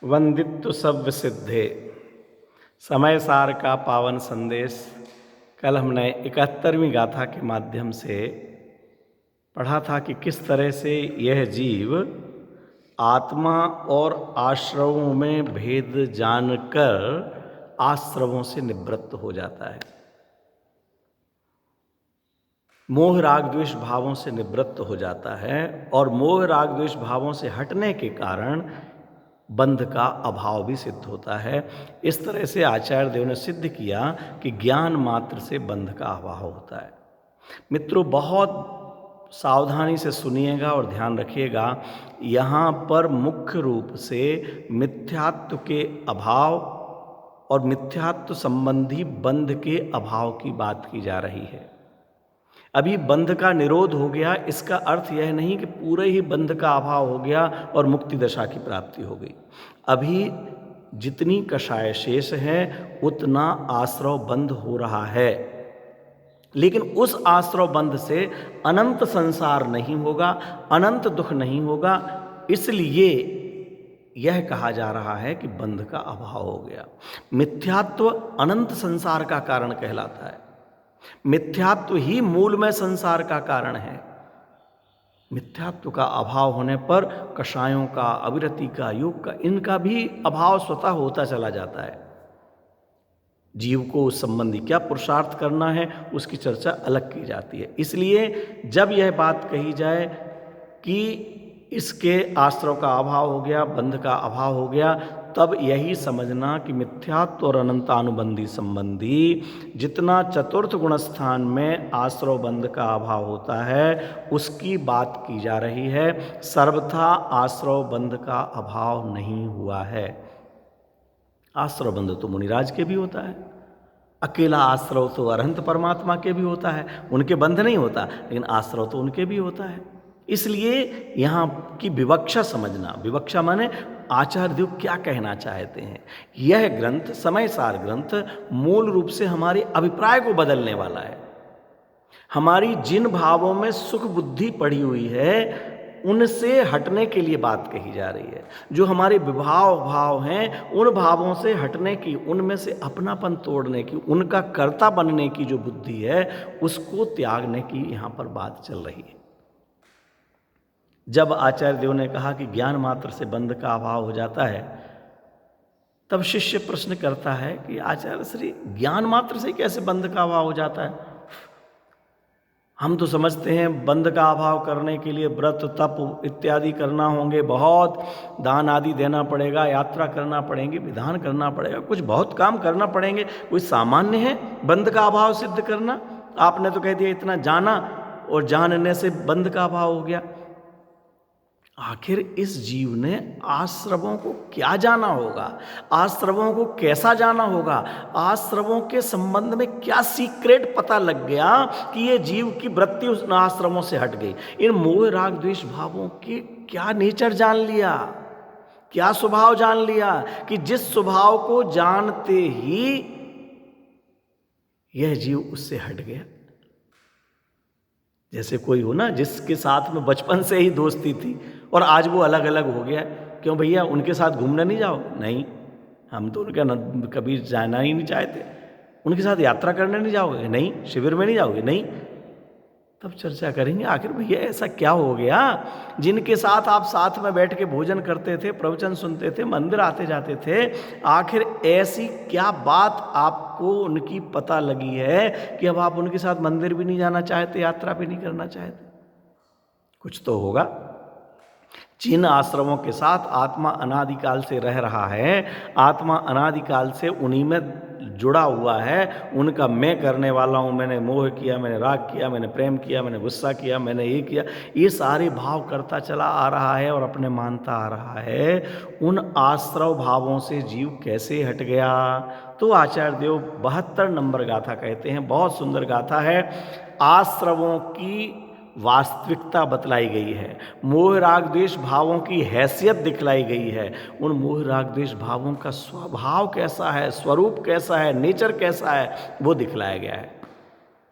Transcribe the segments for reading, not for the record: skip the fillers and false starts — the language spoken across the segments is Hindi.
वंदित्व सव्य सिद्धे समय सार का पावन संदेश। कल हमने 71वीं गाथा के माध्यम से पढ़ा था कि किस तरह से यह जीव आत्मा और आश्रवों में भेद जानकर आश्रवों से निवृत्त हो जाता है, मोह राग द्वेष भावों से निवृत्त हो जाता है और मोह राग द्वेष भावों से हटने के कारण बंध का अभाव भी सिद्ध होता है। इस तरह से आचार्य देव ने सिद्ध किया कि ज्ञान मात्र से बंध का अभाव होता है। मित्रों, बहुत सावधानी से सुनिएगा और ध्यान रखिएगा। यहाँ पर मुख्य रूप से मिथ्यात्व के अभाव और मिथ्यात्व संबंधी बंध के अभाव की बात की जा रही है। अभी बंध का निरोध हो गया, इसका अर्थ यह नहीं कि पूरे ही बंध का अभाव हो गया और मुक्ति दशा की प्राप्ति हो गई। अभी जितनी कषाय शेष है उतना आश्रव बंध हो रहा है, लेकिन उस आश्रव बंध से अनंत संसार नहीं होगा, अनंत दुख नहीं होगा। इसलिए यह कहा जा रहा है कि बंध का अभाव हो गया। मिथ्यात्व अनंत संसार का कारण कहलाता है। मिथ्यात्व ही मूल में संसार का कारण है। मिथ्यात्व का अभाव होने पर कषायों का, अविरति का, योग का, इनका भी अभाव स्वतः होता चला जाता है। जीव को उस संबंधी क्या पुरुषार्थ करना है उसकी चर्चा अलग की जाती है। इसलिए जब यह बात कही जाए कि इसके आश्रव का अभाव हो गया, बंध का अभाव हो गया, तब यही समझना कि मिथ्यात्व और अनंतानुबंधी संबंधी जितना चतुर्थ गुणस्थान में आश्रव बंध का अभाव होता है उसकी बात की जा रही है। सर्वथा आश्रव बंध का अभाव नहीं हुआ है। आश्रव बंध तो मुनिराज के भी होता है, अकेला आश्रव तो अरहंत परमात्मा के भी होता है, उनके बंध नहीं होता, लेकिन आश्रव तो उनके भी होता है। इसलिए यहाँ की विवक्षा समझना, विवक्षा माने आचार्य देव क्या कहना चाहते हैं। यह ग्रंथ, समय सार ग्रंथ, मूल रूप से हमारे अभिप्राय को बदलने वाला है। हमारी जिन भावों में सुख बुद्धि पड़ी हुई है उनसे हटने के लिए बात कही जा रही है। जो हमारे विभाव भाव हैं उन भावों से हटने की, उनमें से अपनापन तोड़ने की, उनका कर्ता बनने की जो बुद्धि है उसको त्यागने की यहाँ पर बात चल रही है। जब आचार्य देव ने कहा कि ज्ञान मात्र से बंध का अभाव हो जाता है, तब शिष्य प्रश्न करता है कि आचार्य श्री, ज्ञान मात्र से कैसे बंध का अभाव हो जाता है? हम तो समझते हैं बंध का अभाव करने के लिए व्रत तप इत्यादि करना होंगे, बहुत दान आदि देना पड़ेगा, यात्रा करना पड़ेगी, विधान करना पड़ेगा, कुछ बहुत काम करना पड़ेंगे। कोई सामान्य है बंध का अभाव सिद्ध करना? आपने तो कह दिया इतना जाना और जानने से बंध का अभाव हो गया। आखिर इस जीव ने आश्रवों को क्या जाना होगा, आश्रवों को कैसा जाना होगा, आश्रवों के संबंध में क्या सीक्रेट पता लग गया कि ये जीव की वृत्ति उस आश्रमों से हट गई। इन मोह राग द्वेष भावों की क्या नेचर जान लिया, क्या स्वभाव जान लिया कि जिस स्वभाव को जानते ही यह जीव उससे हट गया। जैसे कोई हो ना जिसके साथ में बचपन से ही दोस्ती थी और आज वो अलग अलग हो गया। क्यों भैया, उनके साथ घूमने नहीं जाओ? नहीं, हम तो उनका कभी जाना ही नहीं चाहते। उनके साथ यात्रा करने नहीं जाओगे? नहीं। शिविर में नहीं जाओगे? नहीं। तब चर्चा करेंगे आखिर भैया ऐसा क्या हो गया जिनके साथ आप साथ में बैठ के भोजन करते थे, प्रवचन सुनते थे, मंदिर आते जाते थे, आखिर ऐसी क्या बात आपको उनकी पता लगी है कि अब आप उनके साथ मंदिर भी नहीं जाना चाहते, यात्रा भी नहीं करना चाहते? कुछ तो होगा। जिन आश्रमों के साथ आत्मा अनादिकाल से रह रहा है, आत्मा अनादिकाल से उन्हीं में जुड़ा हुआ है, उनका मैं करने वाला हूँ, मैंने मोह किया, मैंने राग किया, मैंने प्रेम किया, मैंने गुस्सा किया, मैंने ये किया, ये सारे भाव करता चला आ रहा है और अपने मानता आ रहा है। उन आश्रव भावों से जीव कैसे हट गया? तो आचार्य देव 72 नंबर गाथा कहते हैं, बहुत सुंदर गाथा है। आश्रवों की वास्तविकता बतलाई गई है, मोह राग द्वेष भावों की हैसियत दिखलाई गई है, उन मोह राग द्वेष भावों का स्वभाव कैसा है, स्वरूप कैसा है, नेचर कैसा है, वो दिखलाया गया है।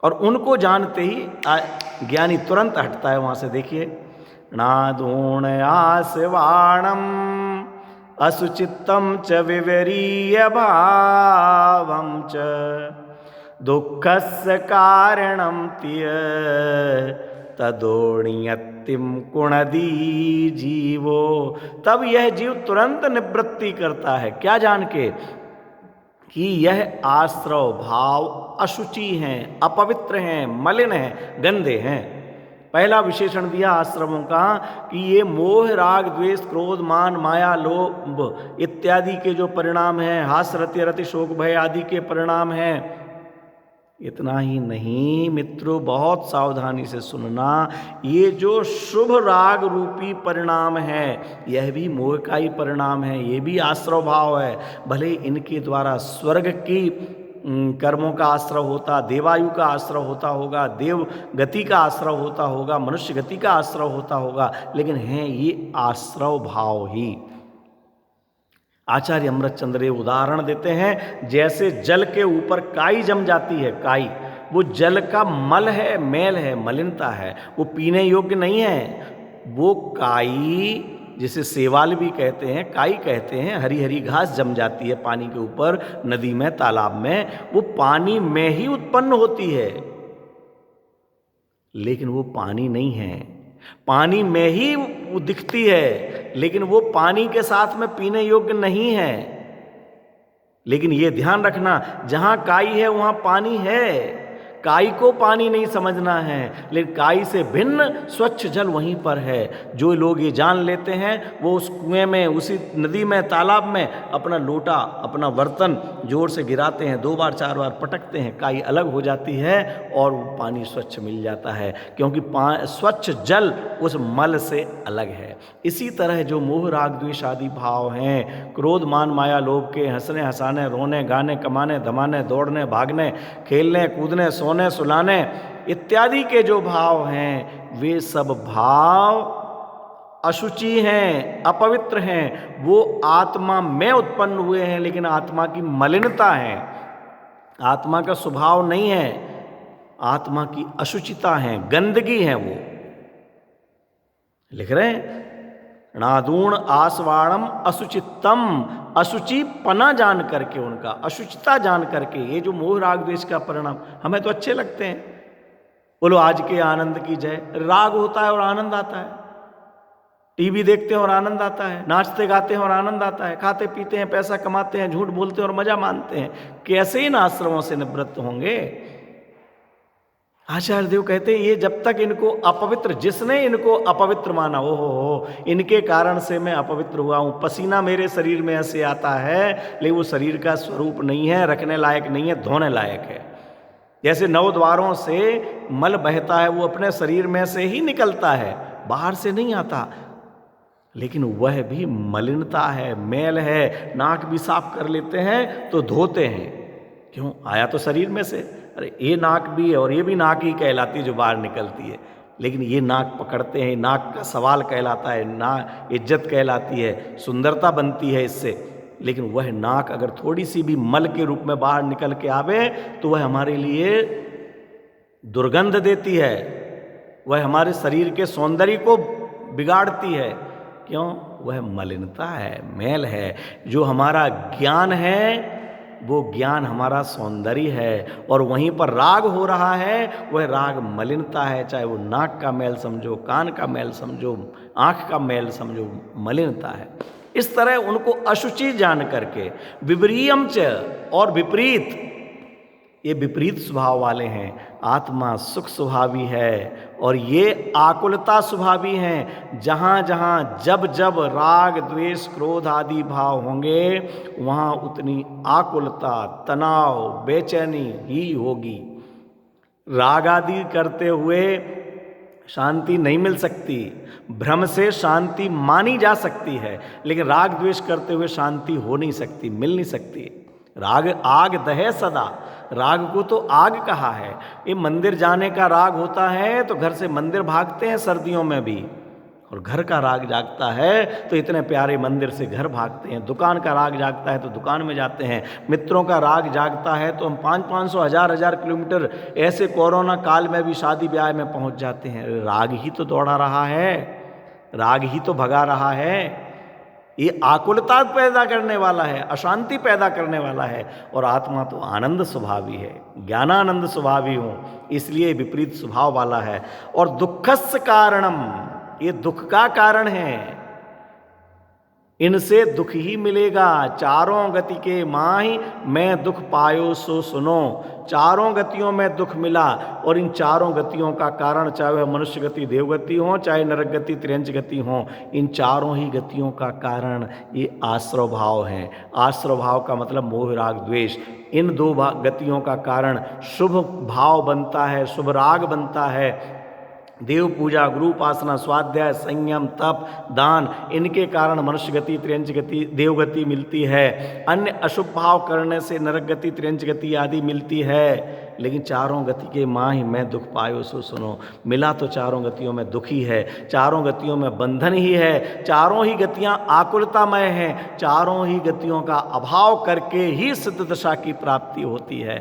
और उनको जानते ही ज्ञानी तुरंत हटता है वहाँ से। देखिए, नादूण आसवाणम असुचित्तं च विवरीय भावं च दुःखस्य कारणं तिय तदोणियत्तिम कुणदी जीवो। तब यह जीव तुरंत निवृत्ति करता है, क्या जान के कि यह आश्रव भाव अशुचि हैं, अपवित्र हैं, मलिन हैं, गंदे हैं। पहला विशेषण दिया आश्रमों का कि ये मोह राग द्वेष क्रोध मान माया लोभ इत्यादि के जो परिणाम हैं, हास्य रति रति शोक भय आदि के परिणाम हैं। इतना ही नहीं मित्रों, बहुत सावधानी से सुनना, ये जो शुभ राग रूपी परिणाम है यह भी मोह का ही परिणाम है, ये भी आश्रव भाव है। भले इनके द्वारा स्वर्ग की कर्मों का आश्रव होता, देवायु का आश्रव होता होगा, देव गति का आश्रव होता होगा, मनुष्य गति का आश्रव होता होगा, लेकिन हैं ये आश्रव भाव ही। आचार्य अमृतचंद्र ये उदाहरण देते हैं, जैसे जल के ऊपर काई जम जाती है, काई वो जल का मल है, मैल है, मलिनता है, वो पीने योग्य नहीं है। वो काई जिसे सेवाल भी कहते हैं, काई कहते हैं, हरी हरी घास जम जाती है पानी के ऊपर, नदी में, तालाब में, वो पानी में ही उत्पन्न होती है, लेकिन वो पानी नहीं है। पानी में ही वो दिखती है, लेकिन वो पानी के साथ में पीने योग्य नहीं है। लेकिन ये ध्यान रखना, जहां काई है वहां पानी है। काई को पानी नहीं समझना है, लेकिन काई से भिन्न स्वच्छ जल वहीं पर है। जो लोग ये जान लेते हैं वो उस कुएं में, उसी नदी में, तालाब में अपना लोटा, अपना बर्तन जोर से गिराते हैं, 2 बार 4 बार पटकते हैं, काई अलग हो जाती है और वो पानी स्वच्छ मिल जाता है, क्योंकि स्वच्छ जल उस मल से अलग है। इसी तरह जो मोह राग द्वेष आदि भाव हैं, क्रोध मान माया लोभ के, हंसने हंसाने, रोने गाने, कमाने धमाने, दौड़ने भागने, खेलने कूदने, सोने सुलाने इत्यादि के जो भाव हैं, वे सब भाव अशुचि हैं, अपवित्र हैं। वो आत्मा में उत्पन्न हुए हैं, लेकिन आत्मा की मलिनता है, आत्मा का स्वभाव नहीं है, आत्मा की अशुचिता है, गंदगी है। वो लिख रहे हैं, नादूण आसवाणम असुचितम, अशुचि पना जान करके, उनका अशुचिता जान करके, ये जो मोह राग द्वेष का परिणाम हमें तो अच्छे लगते हैं। बोलो आज के आनंद की जय, राग होता है और आनंद आता है, टीवी देखते हैं और आनंद आता है, नाचते गाते हैं और आनंद आता है, खाते पीते हैं, पैसा कमाते हैं, झूठ बोलते हैं और मजा मानते हैं। कैसे इन आश्रमों से निवृत्त होंगे? आचार्य देव कहते हैं ये जब तक इनको अपवित्र, जिसने इनको अपवित्र माना, हो इनके कारण से मैं अपवित्र हुआ हूं, पसीना मेरे शरीर में ऐसे आता है, लेकिन वो शरीर का स्वरूप नहीं है, रखने लायक नहीं है, धोने लायक है। जैसे 9 द्वारों से मल बहता है, वो अपने शरीर में से ही निकलता है, बाहर से नहीं आता, लेकिन वह भी मलिनता है, मैल है। नाक भी साफ कर लेते हैं तो धोते हैं, क्यों? आया तो शरीर में से। अरे ये नाक भी है और ये भी नाक ही कहलाती है जो बाहर निकलती है, लेकिन ये नाक पकड़ते हैं, नाक का सवाल कहलाता है, ना इज्जत कहलाती है, सुंदरता बनती है इससे। लेकिन वह नाक अगर थोड़ी सी भी मल के रूप में बाहर निकल के आवे तो वह हमारे लिए दुर्गंध देती है, वह हमारे शरीर के सौंदर्य को बिगाड़ती है। क्यों? वह मलिनता है, मैल है। जो हमारा ज्ञान है वो ज्ञान हमारा सौंदर्य है, और वहीं पर राग हो रहा है, वह राग मलिनता है। चाहे वो नाक का मैल समझो, कान का मैल समझो, आँख का मैल समझो, मलिनता है। इस तरह उनको अशुचि जान करके, विपरीयम च, और विपरीत, ये विपरीत स्वभाव वाले हैं। आत्मा सुख स्वभावी है और ये आकुलता स्वभावी हैं। जहाँ जहाँ जब जब राग द्वेष क्रोध आदि भाव होंगे, वहाँ उतनी आकुलता, तनाव, बेचैनी ही होगी। राग आदि करते हुए शांति नहीं मिल सकती, भ्रम से शांति मानी जा सकती है, लेकिन राग द्वेष करते हुए शांति हो नहीं सकती, मिल नहीं सकती। राग आग दहे सदा, राग को तो आग कहा है। ये मंदिर जाने का राग होता है तो घर से मंदिर भागते हैं सर्दियों में भी, और घर का राग जागता है तो इतने प्यारे मंदिर से घर भागते हैं। दुकान का राग जागता है तो दुकान में जाते हैं। मित्रों का राग जागता है तो हम 500-500 1000 किलोमीटर ऐसे कोरोना काल में भी शादी ब्याह में पहुंच जाते हैं। राग ही तो दौड़ा रहा है, राग ही तो भगा रहा है। ये आकुलता पैदा करने वाला है, अशांति पैदा करने वाला है। और आत्मा तो आनंद स्वभावी है, ज्ञानानंद स्वभावी हूँ, इसलिए विपरीत स्वभाव वाला है। और दुखस्य कारणम, ये दुख का कारण है, इनसे दुख ही मिलेगा। चारों गति के माही मैं दुख पायो सो सुनो, चारों गतियों में दुख मिला। और इन चारों गतियों का कारण, चाहे वह मनुष्य गति, देवगति हो, चाहे नरक गति, त्रियंच गति हो, इन चारों ही गतियों का कारण ये आश्रव भाव है। आश्रव भाव का मतलब मोह राग द्वेष। इन दो गतियों का कारण शुभ भाव बनता है, शुभ राग बनता है। देव पूजा, गुरु उपासना, स्वाध्याय, संयम, तप, दान, इनके कारण मनुष्य गति, त्रियंच गति, देवगति मिलती है। अन्य अशुभ भाव करने से नरक गति, त्रियंच गति आदि मिलती है। लेकिन चारों गति के माही मैं दुख पायो सो सुनो, मिला तो चारों गतियों में दुख ही है, चारों गतियों में बंधन ही है, चारों ही गतियां आकुलतामय हैं, चारों ही गतियों का अभाव करके ही सिद्ध दशा की प्राप्ति होती है।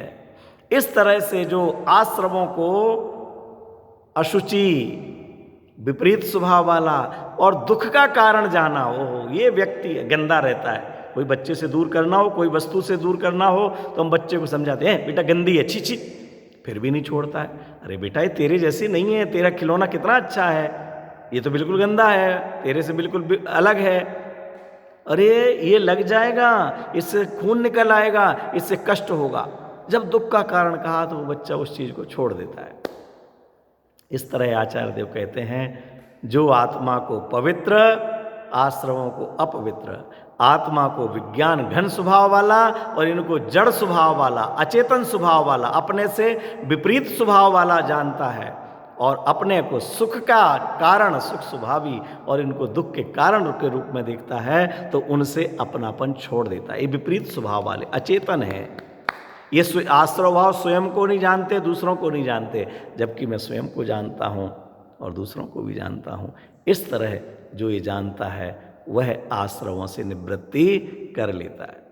इस तरह से जो आश्रमों को अशुचि, विपरीत स्वभाव वाला और दुख का कारण जाना हो, ये व्यक्ति गंदा रहता है। कोई बच्चे से दूर करना हो, कोई वस्तु से दूर करना हो, तो हम बच्चे को समझाते हैं बेटा गंदी है, छी छी, फिर भी नहीं छोड़ता है। अरे बेटा ये तेरे जैसी नहीं है, तेरा खिलौना कितना अच्छा है, ये तो बिल्कुल गंदा है, तेरे से बिल्कुल अलग है। अरे ये लग जाएगा, इससे खून निकल आएगा, इससे कष्ट होगा। जब दुख का कारण कहा तो वो बच्चा उस चीज़ को छोड़ देता है। इस तरह आचार्य देव कहते हैं, जो आत्मा को पवित्र, आश्रमों को अपवित्र, आत्मा को विज्ञान घन स्वभाव वाला और इनको जड़ स्वभाव वाला, अचेतन स्वभाव वाला, अपने से विपरीत स्वभाव वाला जानता है, और अपने को सुख का कारण, सुख स्वभावी, और इनको दुख के कारण के रूप में देखता है, तो उनसे अपनापन छोड़ देता है। ये विपरीत स्वभाव वाले अचेतन है। ये आश्रव भाव स्वयं को नहीं जानते, दूसरों को नहीं जानते, जबकि मैं स्वयं को जानता हूँ और दूसरों को भी जानता हूँ। इस तरह जो ये जानता है वह आश्रवों से निवृत्ति कर लेता है।